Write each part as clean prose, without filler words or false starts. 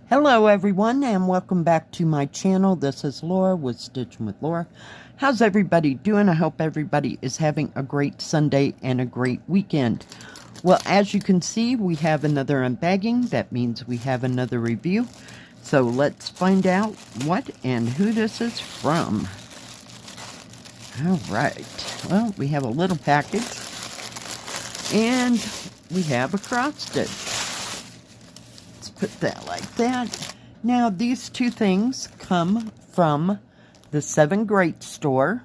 Hello everyone and welcome back to my channel. This is Laura with Stitching with Laura. How's everybody doing? I hope everybody is having a great Sunday and a great weekend. Well, as you can see, we have another unbagging. That means we have another review. So let's find out what and who this is from. Alright, well, we have a little package and we have a cross stitch. Put that like that. Now these two things come from the SevenGreat store,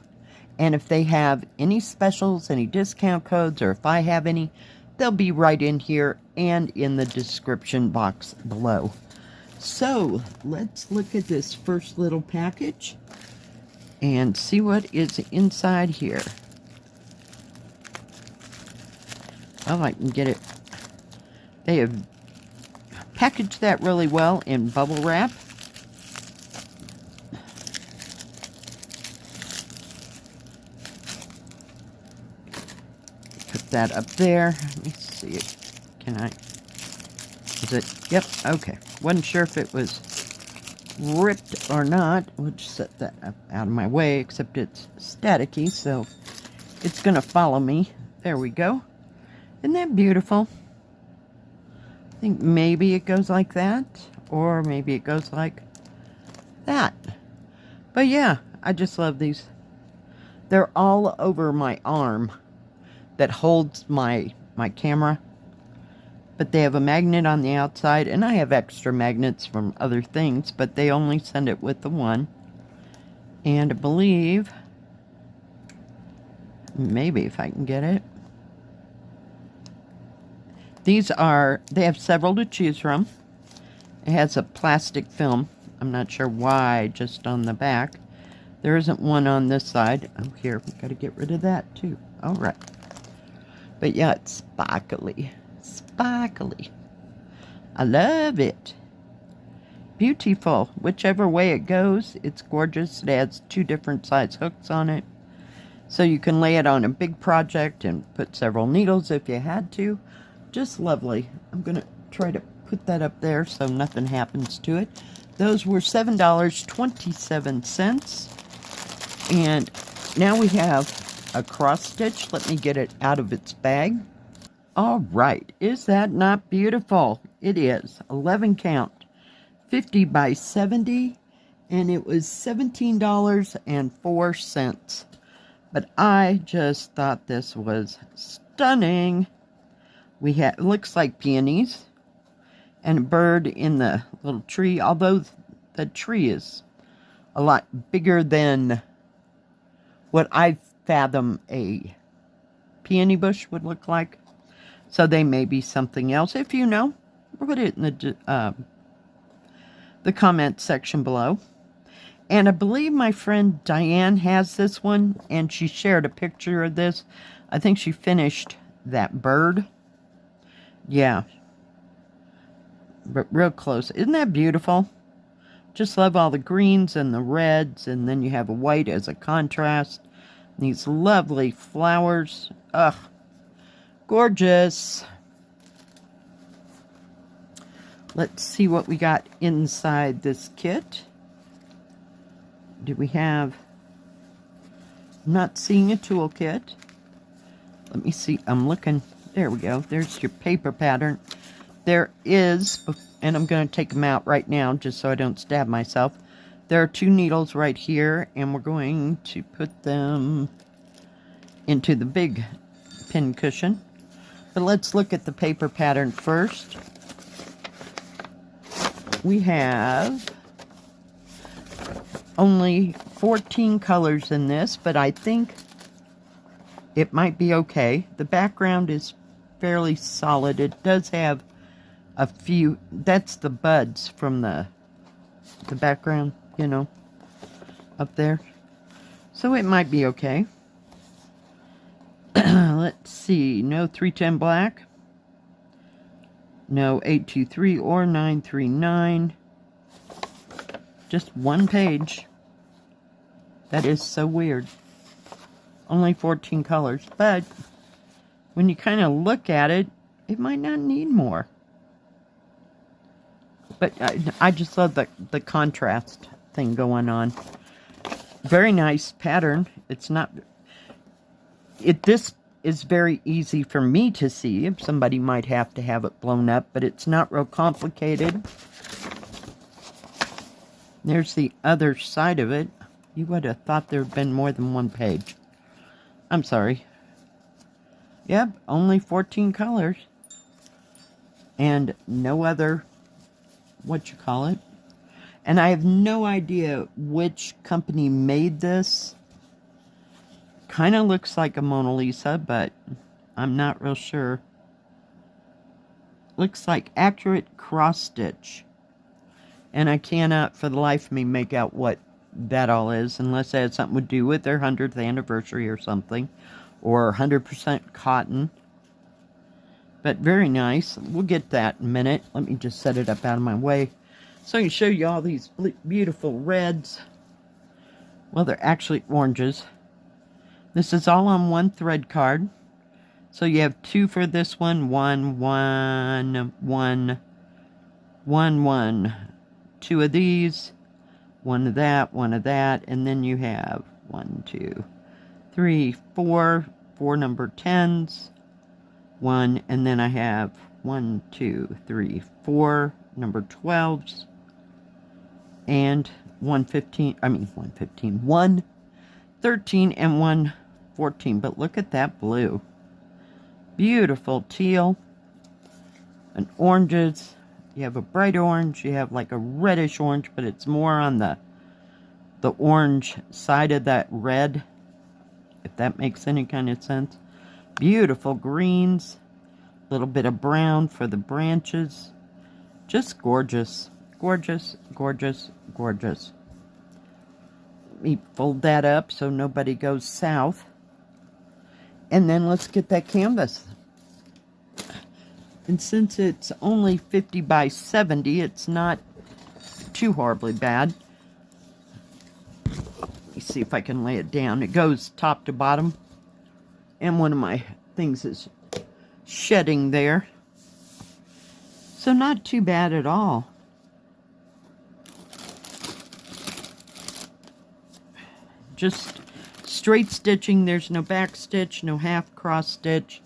and if they have any specials, any discount codes, or if I have any, they'll be right in here and in the description box below. So let's look at this first little package and see what is inside here. Oh, I can get it. They have packaged that really well in bubble wrap. Put that up there. Let me see it. Can I? Is it? Yep. Okay. Wasn't sure if it was ripped or not. We'll just set that up out of my way, except it's staticky, so it's going to follow me. There we go. Isn't that beautiful? I think maybe it goes like that, or maybe it goes like that. But yeah, I just love these. They're all over my arm that holds my camera, but they have a magnet on the outside, and I have extra magnets from other things, but they only send it with the one. And I believe, maybe if I can get it, these are, they have several to choose from. It has a plastic film. I'm not sure why, just on the back. There isn't one on this side. Oh, here, we've got to get rid of that too. All right. But yeah, it's sparkly. Sparkly. I love it. Beautiful. Whichever way it goes, it's gorgeous. It has two different size hooks on it. So you can lay it on a big project and put several needles if you had to. Just lovely. I'm going to try to put that up there so nothing happens to it. Those were $7.27. And now we have a cross stitch. Let me get it out of its bag. All right. Is that not beautiful? It is. 11 count. 50 by 70. And it was $17.04. But I just thought this was stunning. We have, it looks like peonies and a bird in the little tree, although the tree is a lot bigger than what I fathom a peony bush would look like. So they may be something else. If you know, put it in the comment section below. And I believe my friend Diane has this one, and she shared a picture of this. I think she finished that bird. Yeah, but real close. Isn't that beautiful? Just love all the greens and the reds, and then you have a white as a contrast. These lovely flowers. Ugh, gorgeous. Let's see what we got inside this kit. Do we have... I'm not seeing a toolkit. Let me see. I'm looking... There we go. There's your paper pattern. There is, and I'm going to take them out right now just so I don't stab myself. There are two needles right here, and we're going to put them into the big pin cushion. But let's look at the paper pattern first. We have only 14 colors in this, but I think it might be okay. The background is fairly solid. It does have a few, that's the buds from the background, you know, up there. So it might be okay. Let's see, no 310 black, no 823 or 939, just one page. That is so weird. Only 14 colors, but when you kind of look at it, it might not need more. But I just love the contrast thing going on. Very nice pattern. It's not... This is very easy for me to see. Somebody might have to have it blown up, but it's not real complicated. There's the other side of it. You would have thought there had been more than one page. I'm sorry. Yep, only 14 colors. And no other, what you call it. And I have no idea which company made this. Kind of looks like a Mona Lisa, but I'm not real sure. Looks like Accurate Cross Stitch. And I cannot for the life of me make out what that all is, unless it has something to do with their 100th anniversary or something. Or 100% cotton. But very nice. We'll get that in a minute. Let me just set it up out of my way. So I can show you all these beautiful reds. Well, they're actually oranges. This is all on one thread card. So you have 2 for this one. 1, 1, 1, 1, 1. 2 of these. 1 of that, 1 of that. And then you have 1, 2, 3, 4. 4 number 10s. 1. And then I have 1, 2, 3, 4 number 12s. And 1 13, and 1 14. But look at that blue. Beautiful teal. And oranges. You have a bright orange. You have like a reddish orange, but it's more on the orange side of that red, if that makes any kind of sense. Beautiful greens. A little bit of brown for the branches. Just gorgeous. Gorgeous, gorgeous, gorgeous. Let me fold that up so nobody goes south. And then let's get that canvas. And since it's only 50 by 70, it's not too horribly bad. Let me see if I can lay it down. It goes top to bottom. And one of my things is shedding there. So not too bad at all. Just straight stitching. There's no back stitch, no half cross stitch.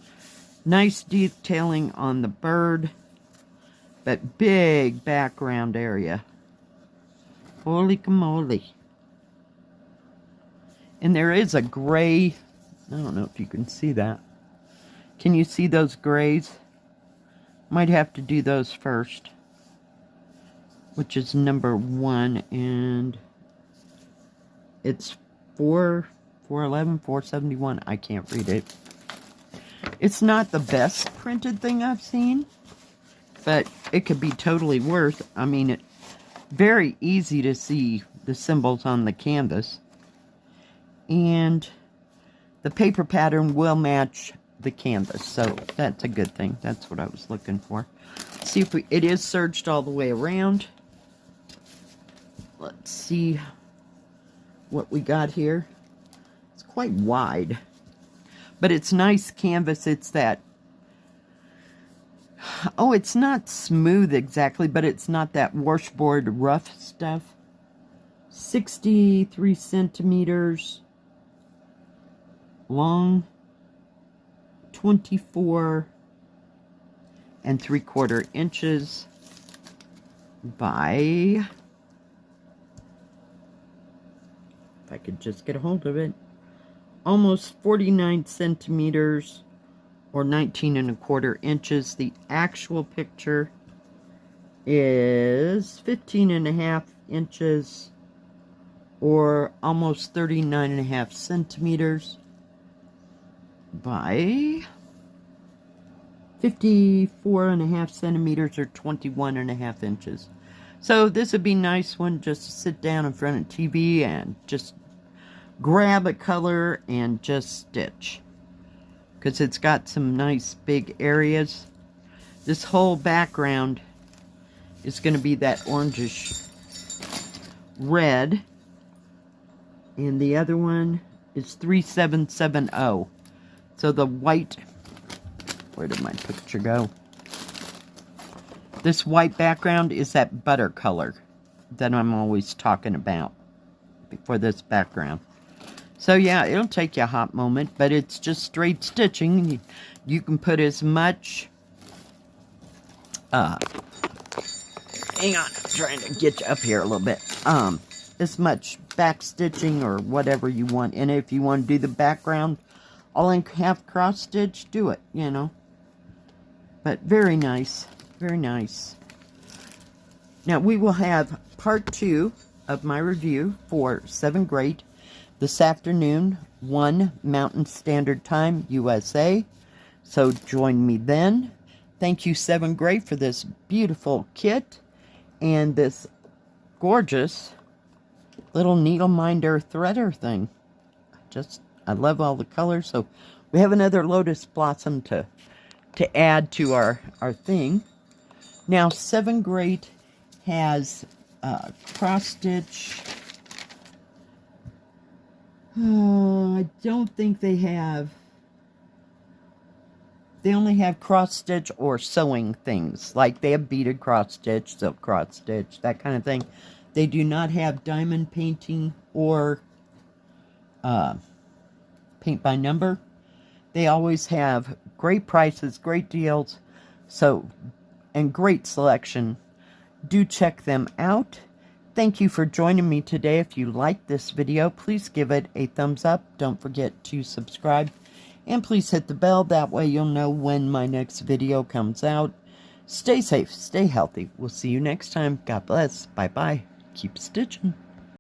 Nice detailing on the bird. But big background area. Holy camole. And there is a gray. I don't know if you can see that. Can you see those grays? Might have to do those first. Which is number 1. And it's 411, 471. I can't read it. It's not the best printed thing I've seen. But it could be totally worth. I mean, it's very easy to see the symbols on the canvas. And the paper pattern will match the canvas, so that's a good thing. That's what I was looking for. See if it is serged all the way around. Let's see what we got here. It's quite wide, but it's nice canvas. It's that, oh, it's not smooth exactly, but it's not that washboard rough stuff. 63 centimeters long, 24 3/4 inches by, if I could just get a hold of it, almost 49 centimeters or 19 1/4 inches. The actual picture is 15 1/2 inches or almost 39 1/2 centimeters by 54 1/2 centimeters or 21 1/2 inches. So this would be a nice one just to sit down in front of TV and just grab a color and just stitch. Because it's got some nice big areas. This whole background is going to be that orangish red. And the other one is 3770. So the white, where did my picture go? This white background is that butter color that I'm always talking about for this background. So yeah, it'll take you a hot moment, but it's just straight stitching. You can put as much, hang on, I'm trying to get you up here a little bit. As much back stitching or whatever you want in it. If you want to do the background all in half cross stitch, do it, you know. But very nice, very nice. Now we will have part 2 of my review for 7Great this afternoon, 1 Mountain Standard Time, USA. So join me then. Thank you, 7Great, for this beautiful kit and this gorgeous little needle minder threader thing. I love all the colors. So we have another lotus blossom to add to our thing. Now 7Great has cross stitch. I don't think they have. They only have cross stitch or sewing things. Like they have beaded cross stitch, silk cross stitch, that kind of thing. They do not have diamond painting or paint by number. They always have great prices, great deals, and great selection. Do check them out. Thank you for joining me today. If you liked this video, please give it a thumbs up. Don't forget to subscribe. And please hit the bell. That way you'll know when my next video comes out. Stay safe. Stay healthy. We'll see you next time. God bless. Bye-bye. Keep stitching.